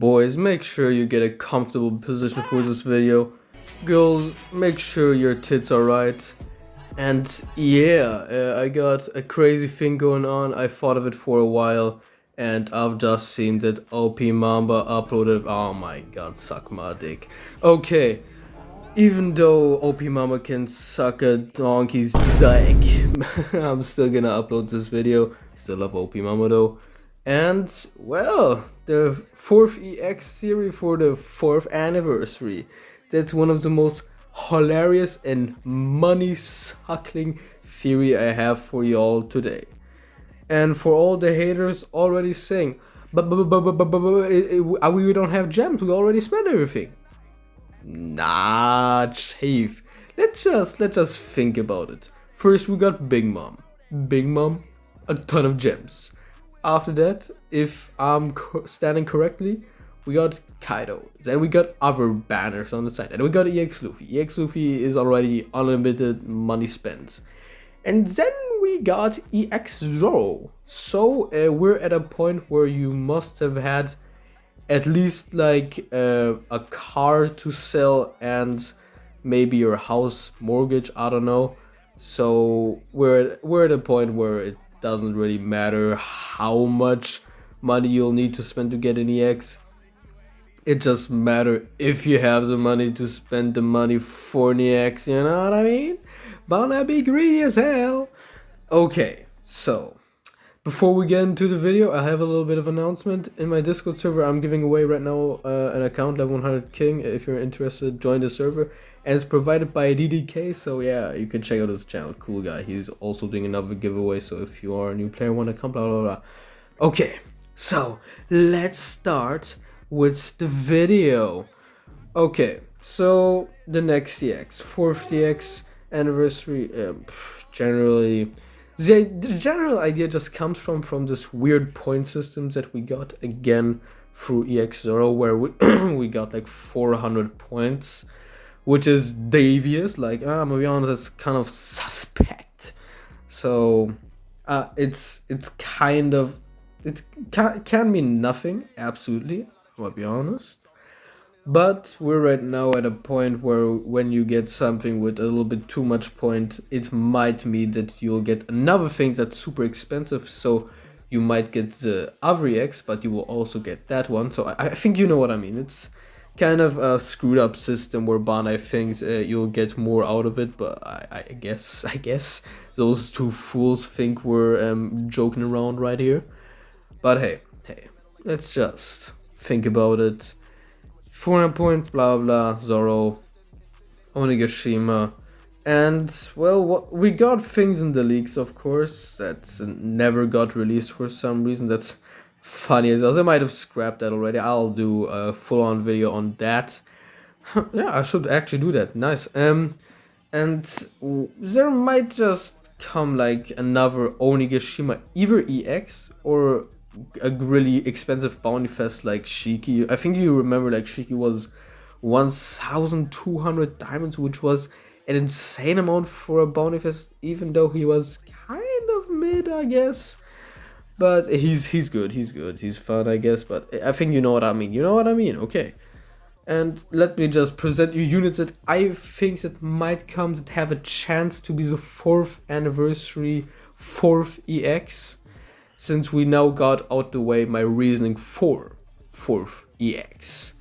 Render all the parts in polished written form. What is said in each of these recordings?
Boys, make sure you get a comfortable position for this video. Girls, make sure your tits are right. And yeah, I got a crazy thing going on. I thought of it for a while, and I've just seen that OP Mamba uploaded. Oh my god, suck my dick. Okay, even though OP Mamba can suck a donkey's dick, I'm still gonna upload this video. Still love OP Mamba though. And well, the 4th EX series for the 4th anniversary. That's one of the most hilarious and money-suckling theory I have for y'all today. And for all the haters already saying, but we don't have gems, we already spent everything. Nah, chief. Let's just think about it. First we got Big Mom. Big Mom, a ton of gems. After that, if I'm standing correctly, we got Kaido. Then we got other banners on the side. And we got EX Luffy. EX Luffy is already unlimited money spent. And then we got EX Zoro. So we're at a point where you must have had at least like a car to sell and maybe your house mortgage, I don't know. So we're at a point where it doesn't really matter how much money you'll need to spend to get an EX. It just matters if you have the money to spend the money for an EX, you know what I mean? Gonna be greedy as hell. Okay, so before we get into the video, I have a little bit of announcement. In my Discord server, I'm giving away right now an account, level 100 King. If you're interested, join the server. And it's provided by DDK, so yeah, you can check out his channel. Cool guy. He's also doing another giveaway, so if you are a new player, want to come, blah, blah, blah. Okay, so let's start with the video. Okay, so the next EX, 4th EX anniversary, generally... The general idea just comes from this weird point systems that we got again through EX Zoro, where we, we got like 400 points. Which is devious, like, I'm gonna be honest, it's kind of suspect. So, it's kind of, it can mean nothing, absolutely, I'm gonna be honest. But we're right now at a point where when you get something with a little bit too much point, it might mean that you'll get another thing that's super expensive, so you might get the other EX, but you will also get that one. So I think you know what I mean. It's kind of a screwed up system where Bandai thinks you'll get more out of it, but I guess those two fools think we're joking around right here. But hey, let's just think about it. 400 points, blah blah, Zoro, Onigashima, and well, we got things in the leaks, of course, that never got released for some reason. That's funny as hell. I might have scrapped that already. I'll do a full-on video on that. Yeah, I should actually do that. Nice. And there might just come like another Onigashima, either EX or a really expensive bounty fest like Shiki. I think you remember like Shiki was 1,200 diamonds, which was an insane amount for a bounty fest, even though he was kind of mid, I guess. But he's good, he's fun, I guess, but I think you know what I mean, okay. And let me just present you units that I think that might come that have a chance to be the 4th anniversary 4th EX, since we now got out the way my reasoning for 4th EX.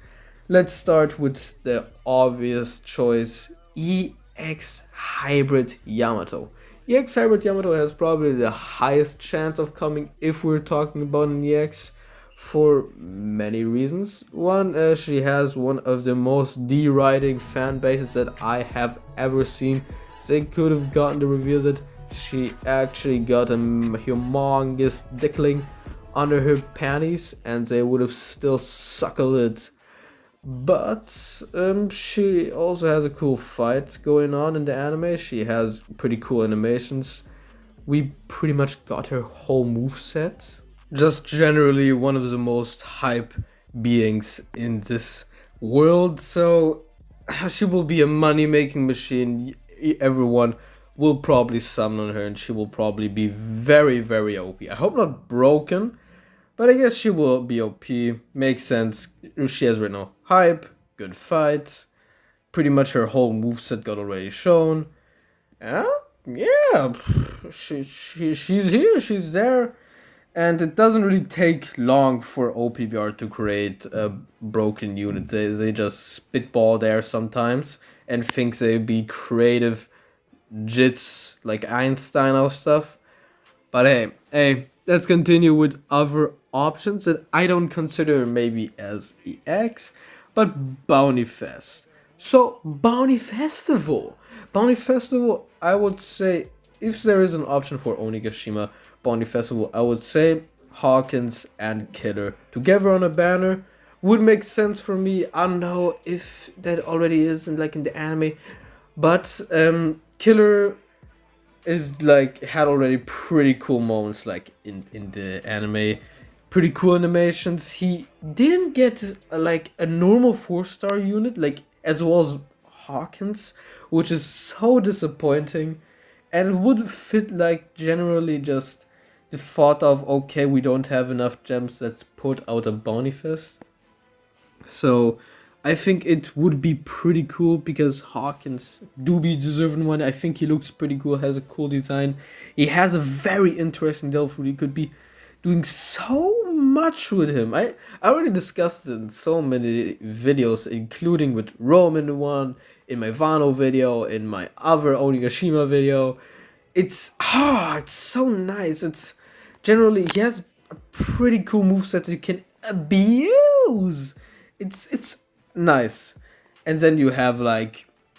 Let's start with the obvious choice, EX Hybrid Yamato. EX Hybrid Yamato has probably the highest chance of coming if we're talking about an EX for many reasons. One, she has one of the most deriding fan bases that I have ever seen. They could have gotten the reveal that she actually got a humongous dickling under her panties and they would have still suckled it. But she also has a cool fight going on in the anime. She has pretty cool animations. We pretty much got her whole moveset. Just generally one of the most hype beings in this world. So she will be a money-making machine. Everyone will probably summon her and she will probably be very, very OP. I hope not broken, But I guess she will be OP. Makes sense. She has right now hype, good fights. Pretty much her whole moveset got already shown. Yeah, she's here, she's there. And it doesn't really take long for OPBR to create a broken unit. They just spitball there sometimes and think they'd be creative jits like Einstein or stuff. But hey, let's continue with other options that I don't consider maybe as EX, but Bounty Fest. So Bounty Festival. Bounty Festival, I would say, if there is an option for Onigashima Bounty Festival, I would say Hawkins and Killer together on a banner would make sense for me. I don't know if that already is in the anime, but Killer is had already pretty cool moments in the anime, pretty cool animations. He didn't get a normal 4-star unit as well as Hawkins, which is so disappointing, and would fit generally just the thought of, okay, we don't have enough gems, let's put out a Bounty Fest. So I think it would be pretty cool because Hawkins do be deserving one. I think he looks pretty cool, has a cool design. He has a very interesting Delphi. He could be doing so much with him. I already discussed it in so many videos, including with Roman one, in my Wano video, in my other Onigashima video. It's so nice. It's generally, he has a pretty cool moveset that you can abuse. It's nice. And then you have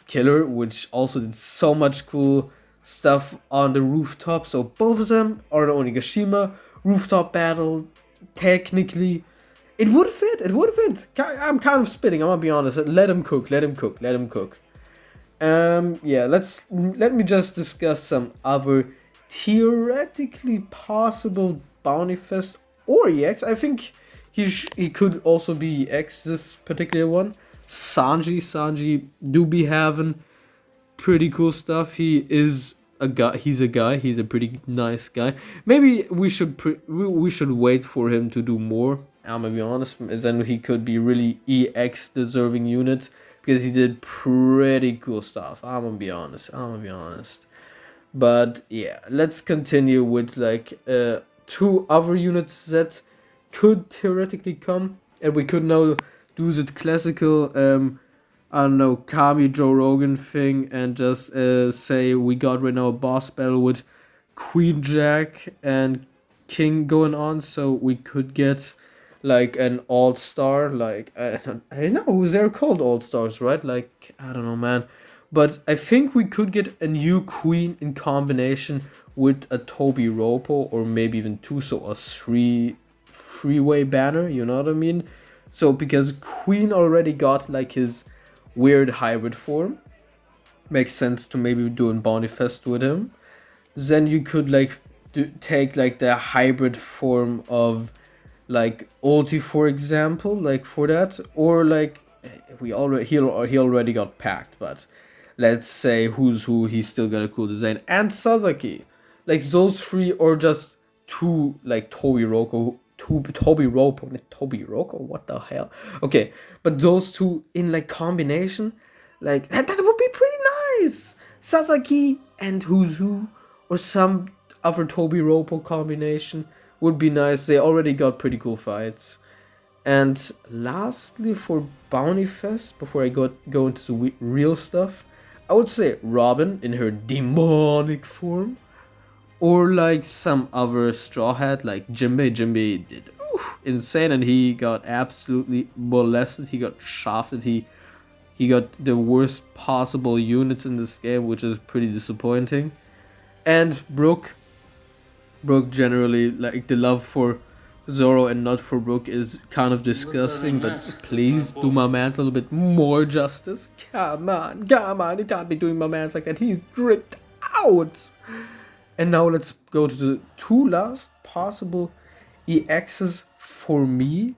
Killer, which also did so much cool stuff on the rooftop. So both of them are an Onigashima rooftop battle. Technically, it would fit. I'm kind of spitting, I'm gonna be honest. Let him cook. Yeah, let me just discuss some other theoretically possible Bounty Fest or EX. I think he could also be EX, this particular one. Sanji do be having pretty cool stuff. He's a pretty nice guy. Maybe we should wait for him to do more. I'm gonna be honest, then he could be really EX deserving unit, because he did pretty cool stuff. I'm gonna be honest. But yeah, let's continue with 2 other units that could theoretically come, and we could now do the classical I don't know, Kami Joe Rogan thing, and just say we got right now a boss battle with Queen Jack and King going on, so we could get an all-star, I know they're called all-stars, right? I don't know, man. But I think we could get a new queen in combination with a Toby Ropo, or maybe even 2, so a three-way banner, you know what I mean? So because Queen already got his weird hybrid form, makes sense to maybe do a Bounty Fest with him. Then you could take the hybrid form of Ulti, for example, for that, or he already got packed, but let's say who's who, he's still got a cool design, and Sasaki, those 3, or just 2 Toby Ropo, what the hell? Okay, but those 2 in combination, that would be pretty nice. Sasaki and who's who, or some other Toby Ropo combination would be nice. They already got pretty cool fights. And lastly, for Bounty Fest, before I go into the real stuff, I would say Robin in her demonic form, or some other Straw Hat Jinbei. Jinbei did insane, and he got absolutely molested. He got shafted. He got the worst possible units in this game, which is pretty disappointing. And Brook generally, the love for Zoro and not for Brook is kind of disgusting, but please do my man a little bit more justice. Come on, you can't be doing my man like that. He's dripped out. And now let's go to the 2 last possible EXs for me.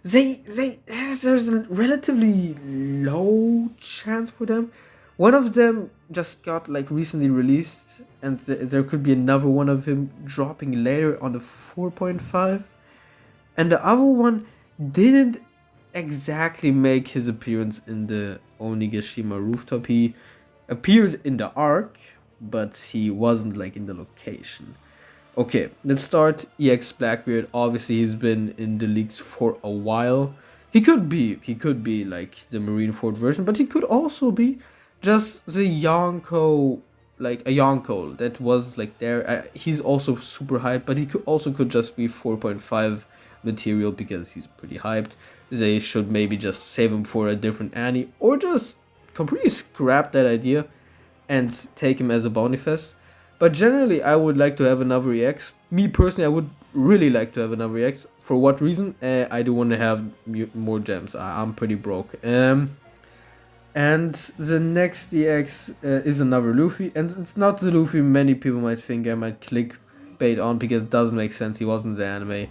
There's a relatively low chance for them. One of them just got recently released, and there could be another one of him dropping later on the 4.5. And the other one didn't exactly make his appearance in the Onigashima rooftop. He appeared in the arc, but he wasn't like in the location. Okay, let's start EX Blackbeard. Obviously, he's been in the leagues for a while. He could be like the Marineford version, but he could also be just the Yonko, like a Yonko that was like there. He's also super hyped, but he could just be 4.5 material because he's pretty hyped. They should maybe just save him for a different Annie, or just completely scrap that idea and take him as a bounty fest. But generally, I would like to have another EX. Me personally, I would really like to have another EX. For what reason? I do want to have more gems. I'm pretty broke. And the next EX is another Luffy. And it's not the Luffy many people might think I might clickbait on, because it doesn't make sense. He wasn't in the anime.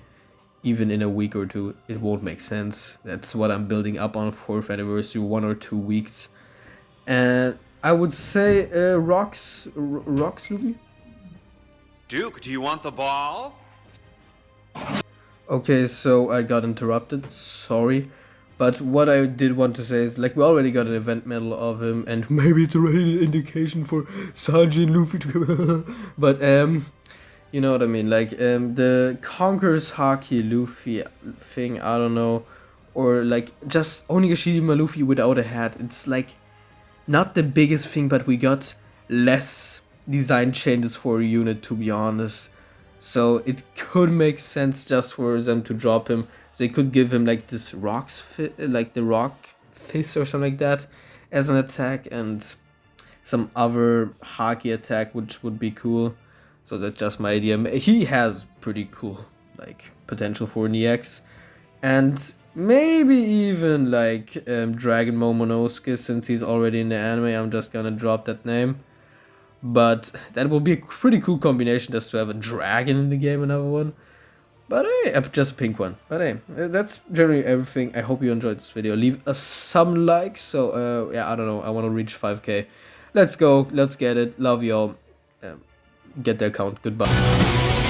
Even in a week or two, it won't make sense. That's what I'm building up on 4th anniversary, 1 or 2 weeks. And I would say Rocks Luffy. Duke, do you want the ball? Okay, so I got interrupted, sorry. But what I did want to say is, like, we already got an event medal of him, and maybe it's already an indication for Sanji and Luffy to but, you know what I mean, like, the Conqueror's Haki Luffy thing, I don't know. Or, like, just Onigashima Luffy without a hat. It's, like, not the biggest thing, but we got less design changes for a unit, to be honest. So it could make sense just for them to drop him. They could give him like this like the rock fist or something like that as an attack, and some other Haki attack, which would be cool. So that's just my idea. He has pretty cool like potential for an EX, and maybe even like Dragon Momonosuke, since he's already in the anime. I'm just gonna drop that name. But that will be a pretty cool combination, just to have a dragon in the game, another one. But hey, just a pink one. But hey, that's generally everything. I hope you enjoyed this video. Leave us some likes. So yeah, I don't know. I want to reach 5K. Let's go. Let's get it. Love y'all. Get the account. Goodbye.